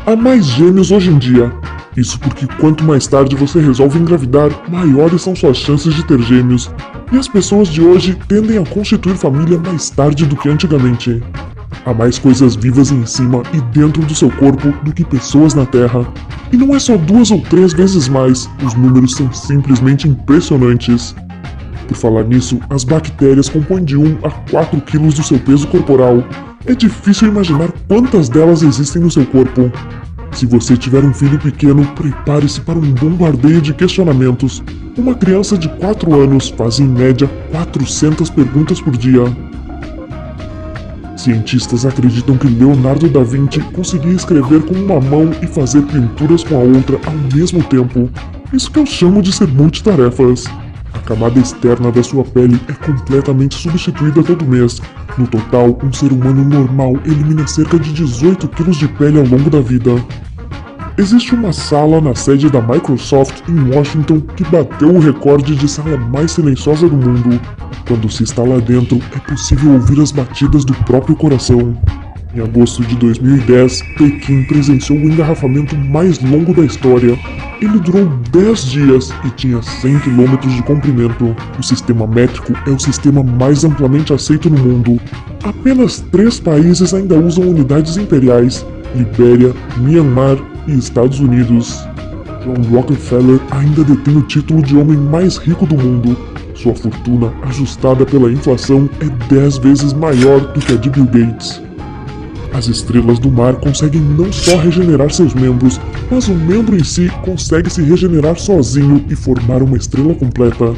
Há mais gêmeos hoje em dia. Isso porque quanto mais tarde você resolve engravidar, maiores são suas chances de ter gêmeos. E as pessoas de hoje tendem a constituir família mais tarde do que antigamente. Há mais coisas vivas em cima e dentro do seu corpo do que pessoas na Terra. E não é só 2 ou 3 vezes mais, os números são simplesmente impressionantes. Por falar nisso, as bactérias compõem de 1 a 4 quilos do seu peso corporal. É difícil imaginar quantas delas existem no seu corpo. Se você tiver um filho pequeno, prepare-se para um bombardeio de questionamentos. Uma criança de 4 anos faz em média 400 perguntas por dia. Cientistas acreditam que Leonardo da Vinci conseguia escrever com uma mão e fazer pinturas com a outra ao mesmo tempo. Isso que eu chamo de ser multitarefas. A camada externa da sua pele é completamente substituída todo mês. No total, um ser humano normal elimina cerca de 18 quilos de pele ao longo da vida. Existe uma sala na sede da Microsoft em Washington que bateu o recorde de sala mais silenciosa do mundo. Quando se está lá dentro, é possível ouvir as batidas do próprio coração. Em agosto de 2010, Pequim presenciou o engarrafamento mais longo da história. Ele durou 10 dias e tinha 100 km de comprimento. O sistema métrico é o sistema mais amplamente aceito no mundo. Apenas 3 países ainda usam unidades imperiais: Libéria, Myanmar e Estados Unidos. John Rockefeller ainda detém o título de homem mais rico do mundo. Sua fortuna, ajustada pela inflação, é 10 vezes maior do que a de Bill Gates. As estrelas do mar conseguem não só regenerar seus membros, mas o membro em si consegue se regenerar sozinho e formar uma estrela completa.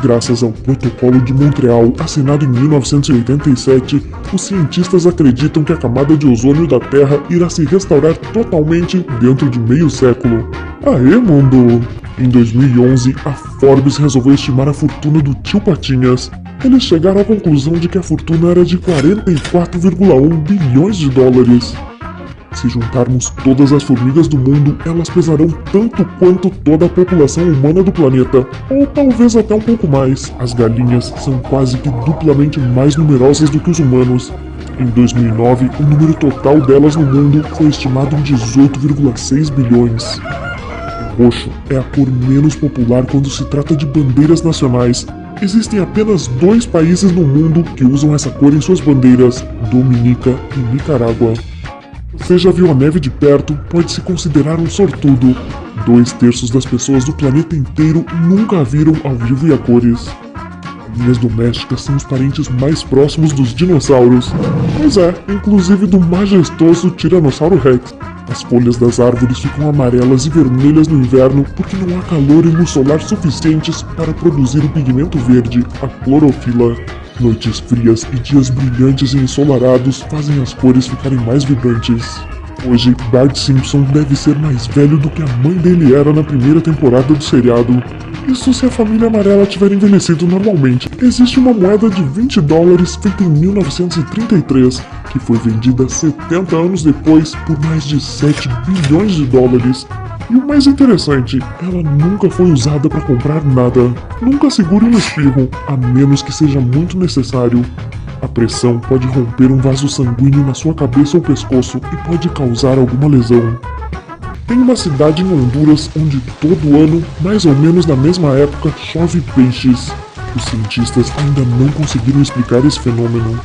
Graças ao Protocolo de Montreal, assinado em 1987, os cientistas acreditam que a camada de ozônio da Terra irá se restaurar totalmente dentro de meio século. Aê, mundo! Em 2011, a Forbes resolveu estimar a fortuna do Tio Patinhas. Eles chegaram à conclusão de que a fortuna era de 44,1 bilhões de dólares. Se juntarmos todas as formigas do mundo, elas pesarão tanto quanto toda a população humana do planeta, ou talvez até um pouco mais. As galinhas são quase que duplamente mais numerosas do que os humanos. Em 2009, o número total delas no mundo foi estimado em 18,6 bilhões. O roxo é a cor menos popular quando se trata de bandeiras nacionais. Existem apenas 2 países no mundo que usam essa cor em suas bandeiras: Dominica e Nicarágua. Você já viu a neve de perto, pode se considerar um sortudo. 2/3 das pessoas do planeta inteiro nunca a viram ao vivo e a cores. Galinhas domésticas são os parentes mais próximos dos dinossauros. Pois é, inclusive do majestoso Tiranossauro Rex. As folhas das árvores ficam amarelas e vermelhas no inverno porque não há calor e luz solar suficientes para produzir o pigmento verde, a clorofila. Noites frias e dias brilhantes e ensolarados fazem as cores ficarem mais vibrantes. Hoje, Bart Simpson deve ser mais velho do que a mãe dele era na primeira temporada do seriado. Isso se a família amarela tiver envelhecido normalmente. Existe uma moeda de 20 dólares feita em 1933, que foi vendida 70 anos depois por mais de 7 bilhões de dólares. E o mais interessante, ela nunca foi usada para comprar nada. Nunca segure um espirro, a menos que seja muito necessário. A pressão pode romper um vaso sanguíneo na sua cabeça ou pescoço e pode causar alguma lesão. Tem uma cidade em Honduras onde todo ano, mais ou menos na mesma época, chove peixes. Os cientistas ainda não conseguiram explicar esse fenômeno.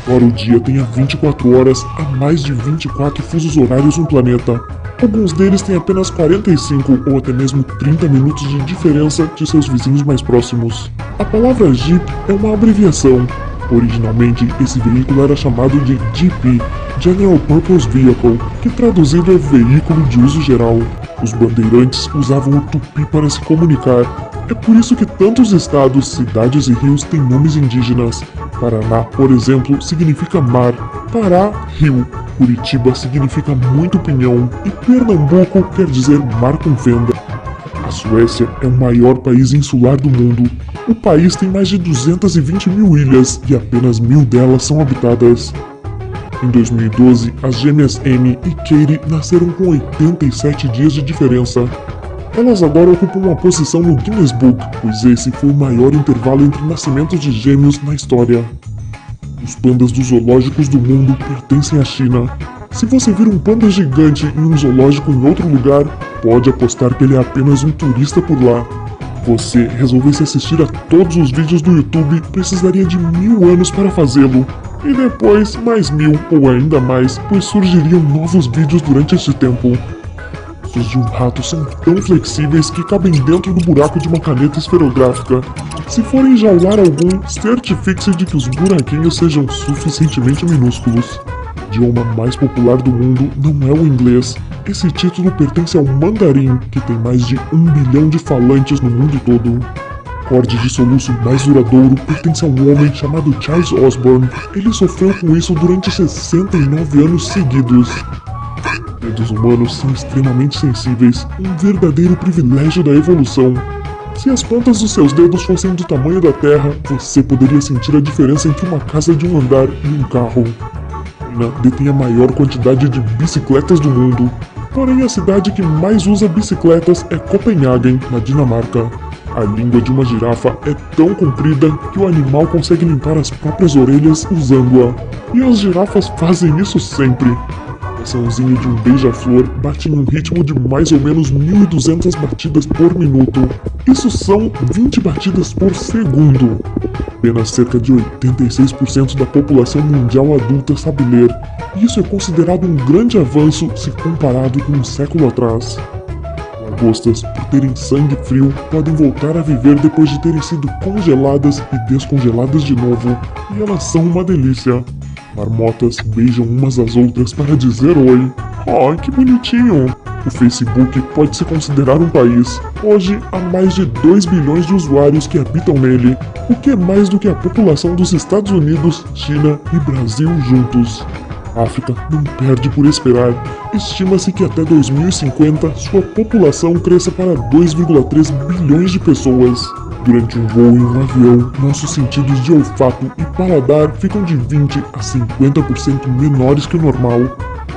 Embora o dia tenha 24 horas, há mais de 24 fusos horários no planeta. Alguns deles têm apenas 45 ou até mesmo 30 minutos de diferença de seus vizinhos mais próximos. A palavra Jeep é uma abreviação. Originalmente, esse veículo era chamado de GP, General Purpose Vehicle, que traduzido é Veículo de Uso Geral. Os bandeirantes usavam o tupi para se comunicar. É por isso que tantos estados, cidades e rios têm nomes indígenas. Paraná, por exemplo, significa mar. Pará, rio. Curitiba significa muito pinhão. E Pernambuco quer dizer mar com fenda. A Suécia é o maior país insular do mundo. O país tem mais de 220 mil ilhas e apenas 1000 delas são habitadas. Em 2012, as gêmeas Amy e Katie nasceram com 87 dias de diferença. Elas agora ocupam uma posição no Guinness Book, pois esse foi o maior intervalo entre nascimentos de gêmeos na história. Os pandas dos zoológicos do mundo pertencem à China. Se você vir um panda gigante em um zoológico em outro lugar, pode apostar que ele é apenas um turista por lá. Você resolvesse assistir a todos os vídeos do YouTube, precisaria de 1000 anos para fazê-lo. E depois, mais 1000 ou ainda mais, pois surgiriam novos vídeos durante este tempo. Os de um rato são tão flexíveis que cabem dentro do buraco de uma caneta esferográfica. Se for enjaular algum, certifique-se de que os buraquinhos sejam suficientemente minúsculos. O idioma mais popular do mundo não é o inglês. Esse título pertence ao mandarim, que tem mais de 1 bilhão de falantes no mundo todo. O acorde de soluço mais duradouro pertence a um homem chamado Charles Osborne. Ele sofreu com isso durante 69 anos seguidos. Dedos humanos são extremamente sensíveis, um verdadeiro privilégio da evolução. Se as pontas dos seus dedos fossem do tamanho da Terra, você poderia sentir a diferença entre uma casa de um andar e um carro. China detém a maior quantidade de bicicletas do mundo, porém a cidade que mais usa bicicletas é Copenhagen, na Dinamarca. A língua de uma girafa é tão comprida que o animal consegue limpar as próprias orelhas usando-a. E as girafas fazem isso sempre. O coraçãozinho de um beija-flor bate num ritmo de mais ou menos 1.200 batidas por minuto. Isso são 20 batidas por segundo. Apenas cerca de 86% da população mundial adulta sabe ler. E isso é considerado um grande avanço se comparado com um século atrás. Lagostas, por terem sangue frio, podem voltar a viver depois de terem sido congeladas e descongeladas de novo, e elas são uma delícia. Marmotas beijam umas às outras para dizer oi. Oh, que bonitinho! O Facebook pode se considerar um país. Hoje, há mais de 2 bilhões de usuários que habitam nele, o que é mais do que a população dos Estados Unidos, China e Brasil juntos. A África não perde por esperar. Estima-se que até 2050 sua população cresça para 2,3 bilhões de pessoas. Durante um voo em um avião, nossos sentidos de olfato e paladar ficam de 20 a 50% menores que o normal.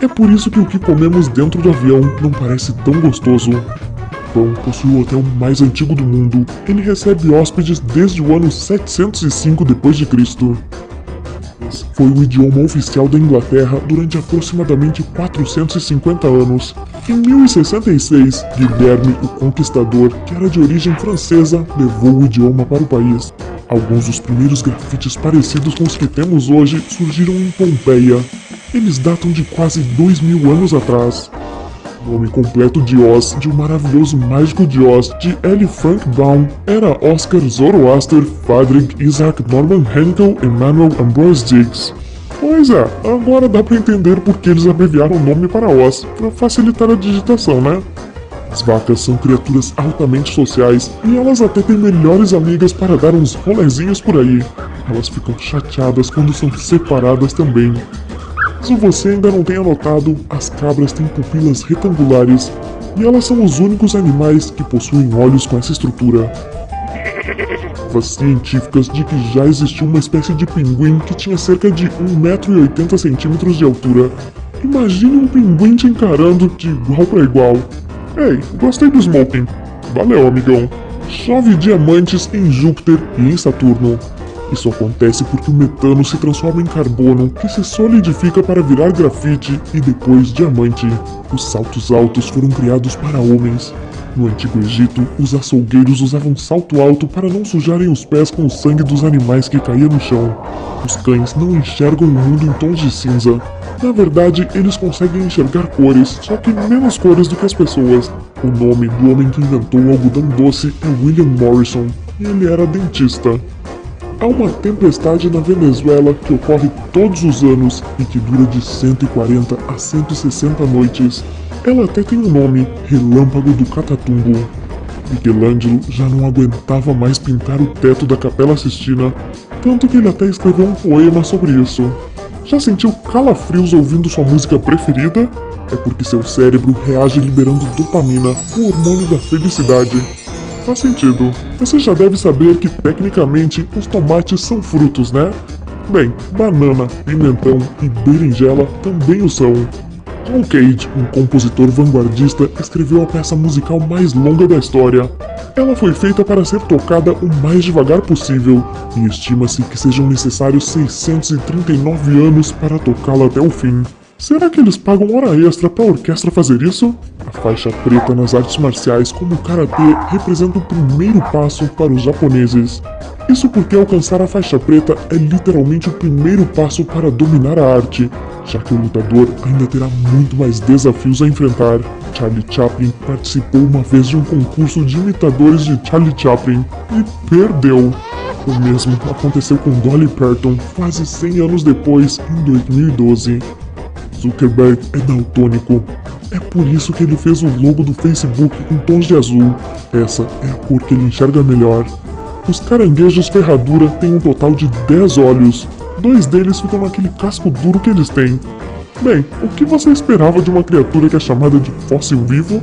É por isso que o que comemos dentro do avião não parece tão gostoso. O Japão possui o hotel mais antigo do mundo. Ele recebe hóspedes desde o ano 705 d.C. Foi o idioma oficial da Inglaterra durante aproximadamente 450 anos. Em 1066, Guilherme o Conquistador, que era de origem francesa, levou o idioma para o país. Alguns dos primeiros grafites parecidos com os que temos hoje surgiram em Pompeia. Eles datam de quase 2000 anos atrás. O nome completo de Oz, de O Maravilhoso Mágico de Oz, de L. Frank Baum, era Oscar Zoroaster Frederick Isaac Norman Heinkel Emanuel Ambrose Diggs. Pois é, agora dá pra entender por que eles abreviaram o nome para Oz, pra facilitar a digitação, né? As vacas são criaturas altamente sociais e elas até têm melhores amigas para dar uns rolezinhos por aí. Elas ficam chateadas quando são separadas também. Se você ainda não tenha notado, as cabras têm pupilas retangulares e elas são os únicos animais que possuem olhos com essa estrutura. Provas científicas de que já existiu uma espécie de pinguim que tinha cerca de 1,80 m de altura. Imagine um pinguim te encarando de igual para igual. Ei, gostei do smoking. Valeu, amigão. Chove diamantes em Júpiter e em Saturno. Isso acontece porque o metano se transforma em carbono, que se solidifica para virar grafite e depois diamante. Os saltos altos foram criados para homens. No Antigo Egito, os açougueiros usavam salto alto para não sujarem os pés com o sangue dos animais que caía no chão. Os cães não enxergam o mundo em tons de cinza. Na verdade, eles conseguem enxergar cores, só que menos cores do que as pessoas. O nome do homem que inventou o algodão doce é William Morrison, e ele era dentista. Há uma tempestade na Venezuela que ocorre todos os anos e que dura de 140 a 160 noites. Ela até tem um nome, Relâmpago do Catatumbo. Michelangelo já não aguentava mais pintar o teto da Capela Sistina, tanto que ele até escreveu um poema sobre isso. Já sentiu calafrios ouvindo sua música preferida? É porque seu cérebro reage liberando dopamina, o hormônio da felicidade. Faz sentido. Você já deve saber que, tecnicamente, os tomates são frutos, né? Bem, banana, pimentão e berinjela também o são. John Cage, um compositor vanguardista, escreveu a peça musical mais longa da história. Ela foi feita para ser tocada o mais devagar possível, e estima-se que sejam necessários 639 anos para tocá-la até o fim. Será que eles pagam hora extra pra orquestra fazer isso? A faixa preta nas artes marciais como o karatê representa o primeiro passo para os japoneses. Isso porque alcançar a faixa preta é literalmente o primeiro passo para dominar a arte, já que o lutador ainda terá muito mais desafios a enfrentar. Charlie Chaplin participou uma vez de um concurso de imitadores de Charlie Chaplin e perdeu. O mesmo aconteceu com Dolly Parton quase 100 anos depois, em 2012. Zuckerberg é daltônico. É por isso que ele fez o logo do Facebook em tons de azul. Essa é a cor que ele enxerga melhor. Os caranguejos ferradura têm um total de 10 olhos. 2 deles ficam naquele casco duro que eles têm. Bem, o que você esperava de uma criatura que é chamada de fóssil vivo?